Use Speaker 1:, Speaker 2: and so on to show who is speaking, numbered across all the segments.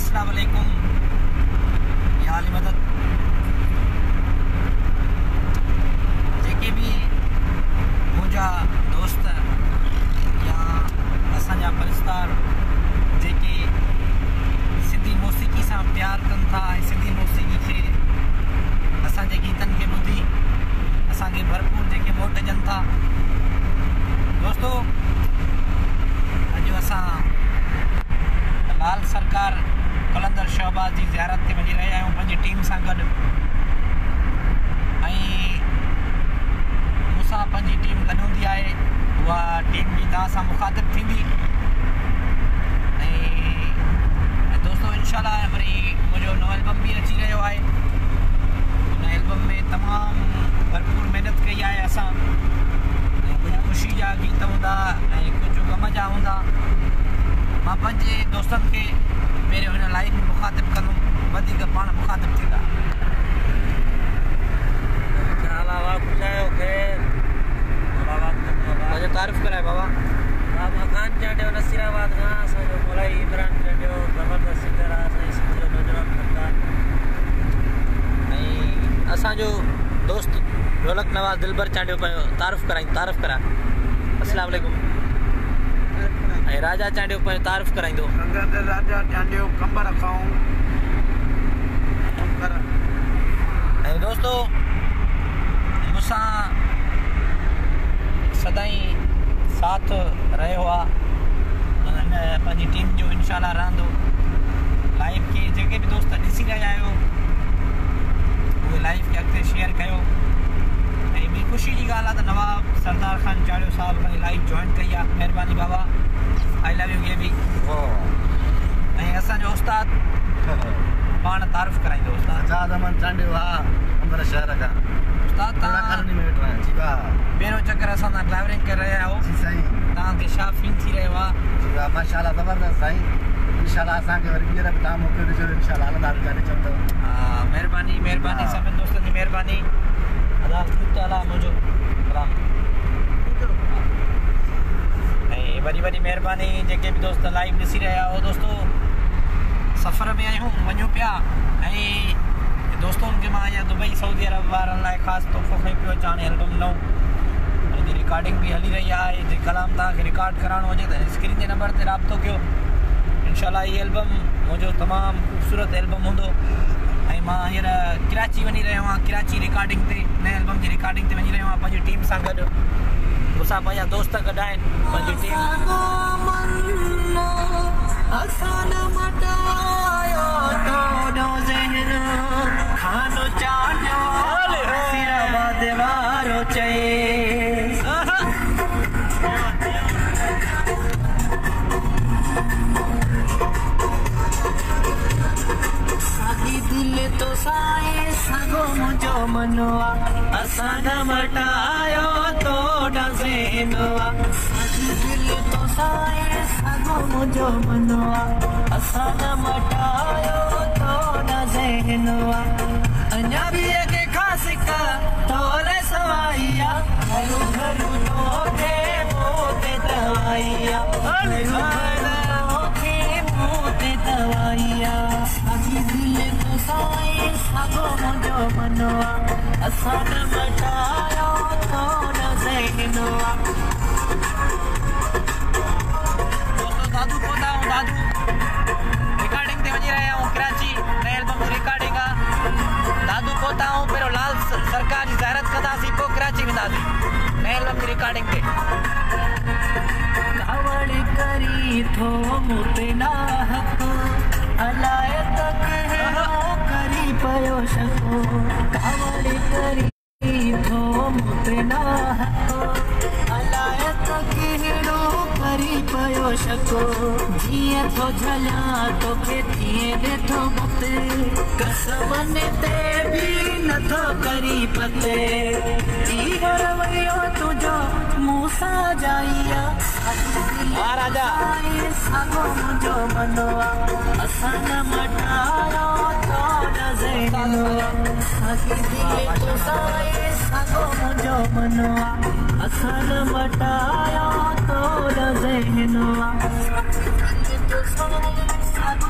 Speaker 1: अस्सलाम वालेकुम या अली मदद जेके भी मुझा दोस्त या असांजा परिस्तार जेके सिंधी मौसीक़ी से प्यार कन था सिंधी मौसीक़ी के असांजे गीतन के ॿुधी असांखे भरपूर जेके मोटजन था दोस्तों अॼु असां लाल सरकार कलंदर शहबाज की ज़ियारत ते वञी रहिया आहियूं पंहिंजी टीम सां गॾु ऐं मूंसां पंहिंजी टीम गॾु हूंदी आहे उहा टीम बि तव्हां सां मुखातिब थींदी ऐं दोस्तों इंशाल्लाह वरी मुंहिंजो नओं एल्बम बि अची रहियो आहे उन एल्बम में तमामु भरपूर महिनत कई आहे असां कुछ खुशी जा गीत हूंदा ऐं कुझु ग़म जा हूंदा मां पंहिंजे दोस्तनि खे पहिरियों हिन लाइन में मुखातिब कंदुमि वधीक पाण मुखातिब थींदा मुंहिंजो तारीफ़ कराए बाबा
Speaker 2: बाबा खान चढ़ियो नसीराबाद खां असांजो मोलाई इमरान चढ़ियो ज़बरदस्त सिंगर आहे असांजी सिंधी जो नौजवान फनकार
Speaker 1: ऐं असांजो दोस्त ढोलक नवाज़ दिलबर चांडियो पियो तारीफ़ करा अस्सलाम वालेकुम ऐं राजा चांडियो पियो तारीफ़ कराईंदो
Speaker 3: राजा चांडियो कंबर खाऊं
Speaker 1: ऐं दोस्तों मूंसां सदाईं साथ रहियो आहे हिन पंहिंजी टीम जो इंशाल्लाह रहंदो लाइव खे जेके बि दोस्त ॾिसी रहिया आहियो उहे लाइव खे अॻिते शेयर कयो ऐं ॿी ख़ुशी जी ॻाल्हि आहे त नवाब सरदार खान चाड़ियो साहब पंहिंजी लाइव जॉइन कई आहे महिरबानी बाबा आई लव यू ये बि ऐं असांजो उस्ताद पाण तारीफ़ कराईंदो उस्ताद
Speaker 3: आज़ाद अमन चांडियो हा अंबर शहर खां
Speaker 1: उस्ताद तव्हां
Speaker 3: में वेठो आहियां जी हा
Speaker 1: पहिरियों चकर असां सां ड्राइवरिंग करे रहिया आहियो
Speaker 3: जी साईं
Speaker 1: तव्हांखे छा फील थी रहियो आहे
Speaker 3: जी हा माशाल्लाह ज़बरदस्त साईं इंशाल्लाह असांखे वरी ॿीहर बि तव्हां मोकिले ॾिजो इंशाल्लाह हलंदा बि गाॾी चवंदव
Speaker 1: हा महिरबानी सभिनि दोस्तनि जी महिरबानी अदा ताला मुंहिंजो सलाम ऐं वरी महिरबानी जेके बि दोस्त लाइव ॾिसी रहिया हो दोस्तों सफ़र में आहियूं वञूं पिया ऐं दोस्तनि खे मां या दुबई सऊदी अरब वारनि लाइ ख़ासि तोहफ़ो खई पियो अचां हाणे एल्बम नओं हुनजी रिकॉर्डिंग बि हली रही आहे जे कलाम तव्हांखे रिकॉर्ड कराइणो हुजे त स्क्रीन जे नंबर ते राब्तो कयो इंशाल्लाह हीअ एल्बम मुंहिंजो तमामु ख़ूबसूरत एल्बम हूंदो ऐं मां हींअर कराची वञी रहियो आहियां कराची रिकॉर्डिंग ते नए एल्बम जी रिकॉर्डिंग ते वञी रहियो आहियां पंहिंजी टीम सां गॾु मूंसां पंहिंजा दोस्त गॾु आहिनि पंहिंजी टीम
Speaker 2: तो साए सगो मुझो मनवा असाना मटायो तो डज़ेनवा दिल तो साए सगो मुझो मनवा असाना मटायो तो डज़ेनवा अञा भी के खासिका तोले सवाइया घरू घरू तोखे मोते दवाइया घरू तोखे मोते दवाइया दिल तो साए सगो मुझो मनवा असाना मटायो तो डज़ेनवा
Speaker 1: दोस्तों दादू पहुता हूँ दादू रिकॉर्डिंग ते वञी रहिया आहियूं कराची नए एल्बम जी रिकॉर्डिंग आहे दादू पहुता हूँ पहिरियों लाल सरकार जी ज़ियारत कंदासीं पोइ कराची वेंदासीं नए एल्बम जी रिकॉर्डिंग ते
Speaker 2: कावड़ करी थो मुते ना हक अलाए तक करी पयो शको कावड़ करी थो मुते ना हक अलाए तक करी पयो शको जीअं थो झलिया तोखे तीअं ॾिठो मुते कसम ते बि नथो करी पते इहो रवैयो तुंहिंजो मूंसां जाइया
Speaker 1: हा राजा
Speaker 2: सगो मुझो मनवा असाना मटायो तो डज़ेनवा तो साए सगो मुझो मनवा असाना मटायो तो डज़ेनवा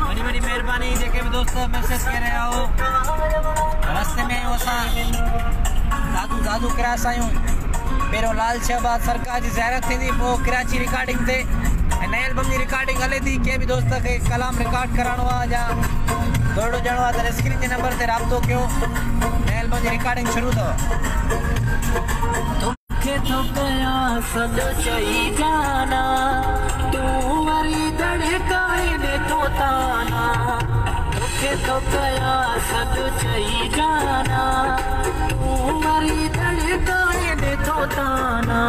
Speaker 1: बड़ी बड़ी मेहरबानी दोस्त मैसेज करे रहिया हो रस्ते में असां दादू क्रास आहियूं पहिरियों लाल शहबाज सरकार जी ज़ाहिरत थींदी पोइ कराची रिकॉर्डिंग ते नए एल्बम जी रिकॉर्डिंग हले थी कंहिं बि दोस्त खे कलाम रिकॉर्ड कराइणो आहे या दौड़ो ॼणो आहे त स्क्रीन जे नंबर ते राब्तो कयो नए एल्बम जी रिकॉर्डिंग शुरू अथव
Speaker 2: तोखे तो कया सद चई जाना तू वरी धड़काए दे तो ताना तोखे तो कया सद चई जाना तू वरी धड़काए दे तो ताना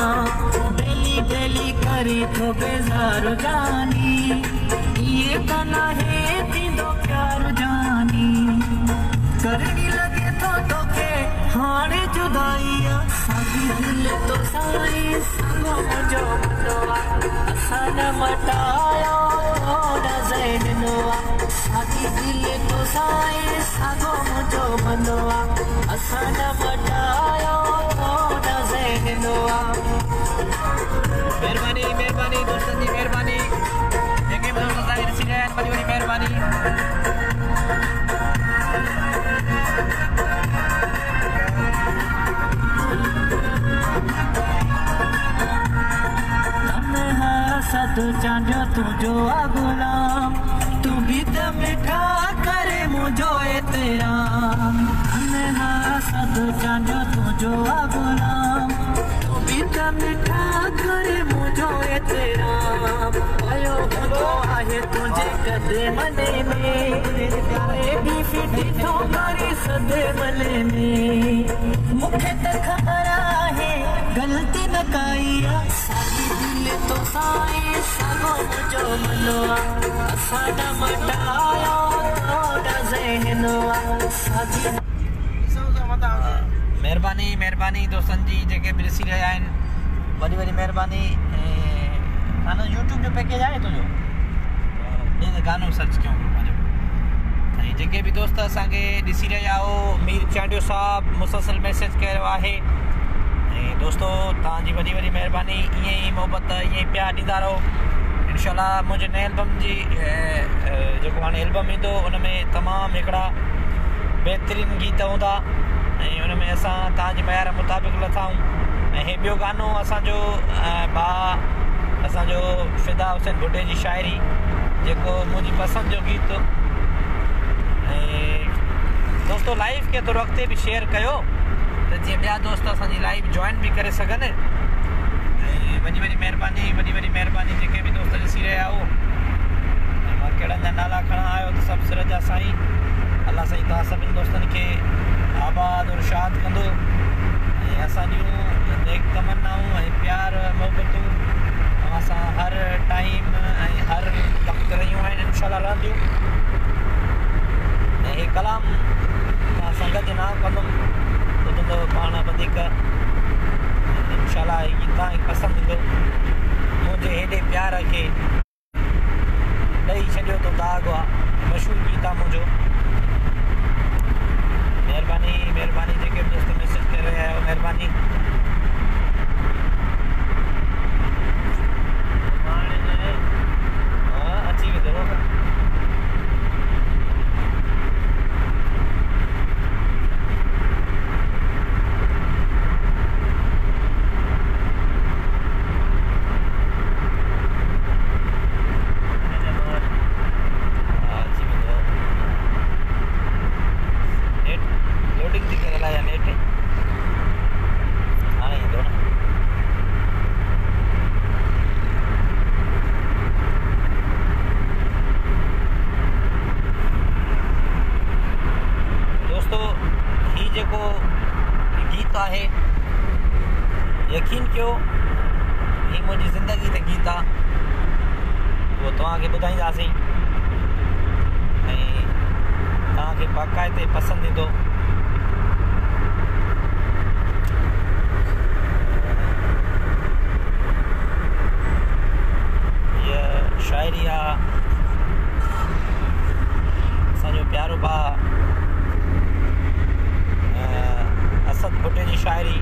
Speaker 2: डेली करी तो बेजार जानी ये तना है तींदो प्यार जानी करनी लगे तो तोखे हाणे जुदाई सागी दिल तो साई संगो मुझो मनवा असा न मटाया थोड़ा ज़ैन नवा सागी दिल तो साई संगो मुझो मनवा असा न मटाया थोड़ा ज़ैन नवा
Speaker 1: मेहरबानी दोस्तन जी मेहरबानी जेके भी दोस्त असांखे ॾिसी रहिया आहिनि वॾी वॾी मेहरबानी
Speaker 2: सद चांडियो तुझो गुलाम तू भी त मिठा करे मुझो एतराम सद चांडियो तुझो गुलाम तू भी त मिठा करे मुझो एतराम आयो हूंदो आहे तुंहिंजे कदे मने में प्यारे भी फिटी थो मारी सदे मले में मूंखे त ख़बर आहे ग़लती न कई सागी दिल तो साई सगो मुझो मनवा असा न मटाया थोड़ा ज़हनवा सागी
Speaker 1: मेहरबानी दोस्तन जी जेके भी ॾिसी रहिया आहिनि वॾी मेहरबानी गानो यूट्यूब जो पैकेज आहे तुंहिंजो ॾे गानो सर्च कयूं पंहिंजो ऐं जेके बि दोस्त असांखे ॾिसी रहिया हो मीर चांडियो साहब मुसलसल मैसेज कयो आहे ऐं दोस्तो तव्हांजी वॾी मेहरबानी ईअं ई मोहबत ईअं ई प्यार ॾींदा रहो इनशाअल्लाह मुंहिंजे नए एल्बम जी जेको हाणे एल्बम ईंदो उन में तमामु हिकिड़ा बहितरीनु गीत हूंदा ऐं उन में असां तव्हांजे मयार मुताबिक़ लथाऊं ऐं हे ॿियो गानो असांजो भाउ असांजो फिदा हुसैन बुड्ढे जी शाइरी जेको मुंहिंजी पसंदि जो गीत ऐं दोस्तो लाइव खे थोरो अॻिते बि शेयर कयो त जीअं ॿिया दोस्त असांजी लाइव जॉइन बि करे सघनि ऐं वॾी मेहरबानी जेके बि दोस्त ॾिसी रहिया हो मां कहिड़नि जा नाला खणा आहियो त सभु सिर जा साईं अलाह साईं तव्हां सभिनी दोस्तनि खे आबाद और शाद कंदो ऐं असांजूं नेक तमन्नाऊं ऐं प्यार मोहबतूं तव्हां सां हर टाइम ऐं हर वक़्तु रहियूं आहिनि इनशाअल्लाह रहंदियूं ऐं हे कलाम तव्हां सां गॾु न कंदुमि ॿुधंदो पाण वधीक इनशाअल्लाह हीअ तव्हांखे पसंदि ईंदो मुंहिंजे हेॾे प्यार खे ॾेई छॾियो तो दाग आहे मशहूरु गीत आहे मुंहिंजो मेहरबानी जेके बि दोस्त मैसेज करे रहिया आहियो मेहरबानी अची वेंदो यकीन कयो हीअ मुंहिंजी ज़िंदगी ते गीत आहे उहो तव्हांखे ॿुधाईंदासीं ऐं तव्हांखे बाक़ाइदे पसंदि ईंदो हीअ शाइरी आहे असांजो प्यारो भाउ असद बुड्ढे जी शाइरी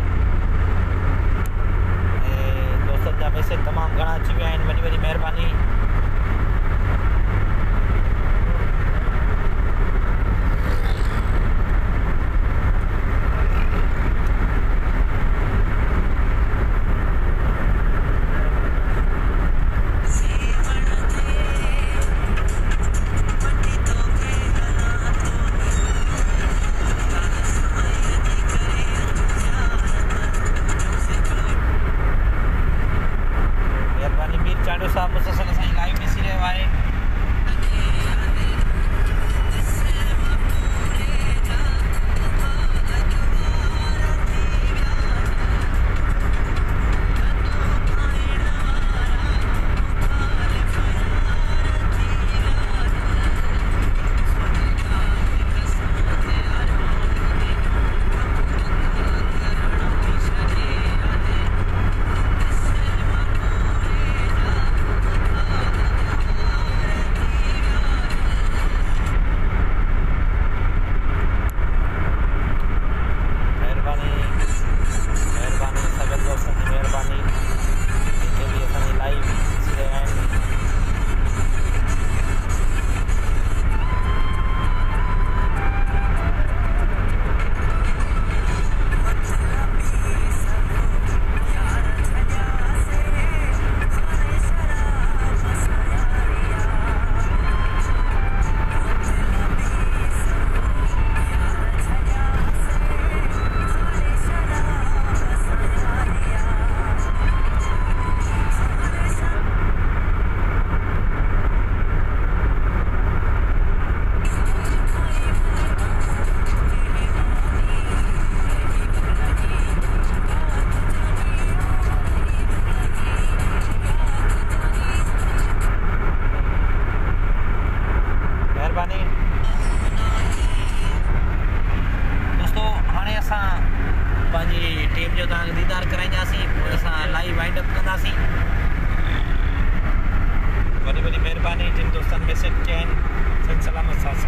Speaker 1: दोस्तनि जा मैसेज तमामु घणा अची विया आहिनि वॾी मेहरबानी से चैन सही सलामत साथ